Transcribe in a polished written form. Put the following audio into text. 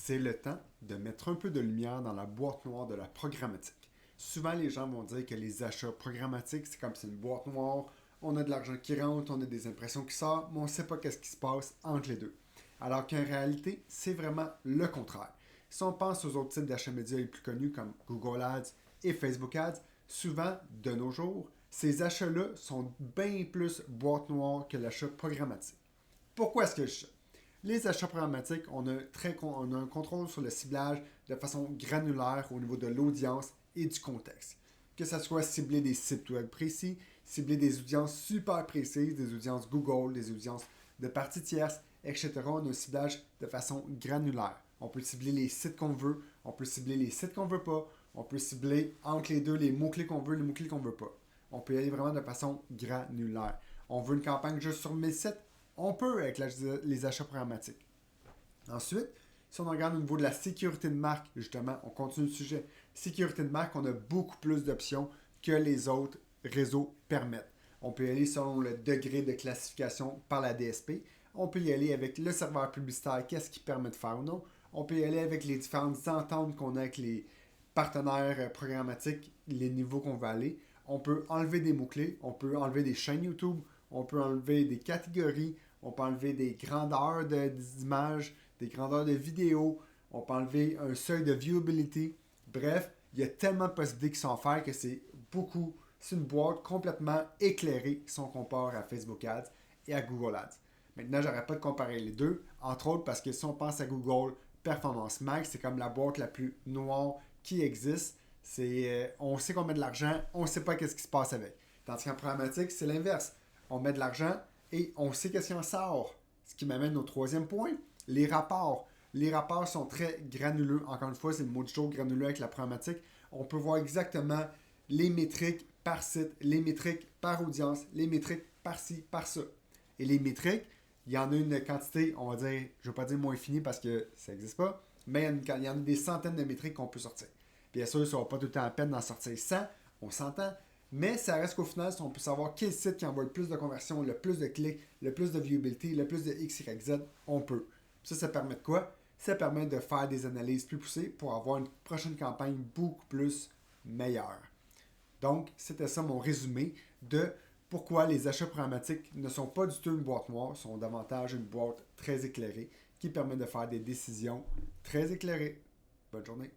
c'est le temps de mettre un peu de lumière dans la boîte noire de la programmatique. Souvent, les gens vont dire que les achats programmatiques, c'est comme c'est une boîte noire, on a de l'argent qui rentre, on a des impressions qui sortent, mais on ne sait pas qu'est-ce qui se passe entre les deux. Alors qu'en réalité, c'est vraiment le contraire. Si on pense aux autres types d'achats médias les plus connus comme Google Ads et Facebook Ads, souvent, de nos jours, ces achats-là sont bien plus boîte noire que l'achat programmatique. Pourquoi est-ce que je dis ça? Les achats programmatiques, on a un contrôle sur le ciblage de façon granulaire au niveau de l'audience et du contexte. Que ce soit cibler des sites web précis, cibler des audiences super précises, des audiences Google, des audiences de parties tierces, etc. On a un ciblage de façon granulaire. On peut cibler les sites qu'on veut, on peut cibler les sites qu'on veut pas, on peut cibler entre les deux les mots-clés qu'on veut, les mots-clés qu'on veut pas. On peut y aller vraiment de façon granulaire. On veut une campagne juste sur 1000 sites, on peut avec les achats programmatiques. Ensuite, si on regarde au niveau de la sécurité de marque, justement, on continue le sujet. Sécurité de marque, on a beaucoup plus d'options que les autres réseaux permettent. On peut y aller selon le degré de classification par la DSP. On peut y aller avec le serveur publicitaire, qu'est-ce qu'il permet de faire ou non. On peut y aller avec les différentes ententes qu'on a avec les partenaires programmatiques, les niveaux qu'on veut aller. On peut enlever des mots-clés, on peut enlever des chaînes YouTube, on peut enlever des catégories, on peut enlever des grandeurs d'images, des grandeurs de vidéos, on peut enlever un seuil de viewability. Bref, il y a tellement de possibilités qui sont offertes que c'est une boîte complètement éclairée si on compare à Facebook Ads et à Google Ads. Maintenant, j'arrête pas de comparer les deux, entre autres parce que si on pense à Google Performance Max, c'est comme la boîte la plus noire qui existe. On sait qu'on met de l'argent, on ne sait pas qu'est-ce qui se passe avec. Tandis qu'en programmatique, c'est l'inverse. On met de l'argent et on sait qu'est-ce qui en sort. Ce qui m'amène au troisième point, les rapports. Les rapports sont très granuleux. Encore une fois, c'est le mot du jour granuleux avec la programmatique. On peut voir exactement les métriques par site, les métriques par audience, les métriques par ci, par ça. Et les métriques, il y en a une quantité, on va dire, je ne veux pas dire moins finie parce que ça n'existe pas, mais il y en a des centaines de métriques qu'on peut sortir. Bien sûr, ça ne va pas tout le temps à peine d'en sortir 100, on s'entend, mais ça reste qu'au final, si on peut savoir quel site qui envoie le plus de conversions, le plus de clics, le plus de viewability, le plus de X, Y, Z, on peut. Ça permet de quoi? Ça permet de faire des analyses plus poussées pour avoir une prochaine campagne beaucoup plus meilleure. Donc, c'était ça mon résumé de pourquoi les achats programmatiques ne sont pas du tout une boîte noire, sont davantage une boîte très éclairée qui permet de faire des décisions très éclairées. Bonne journée.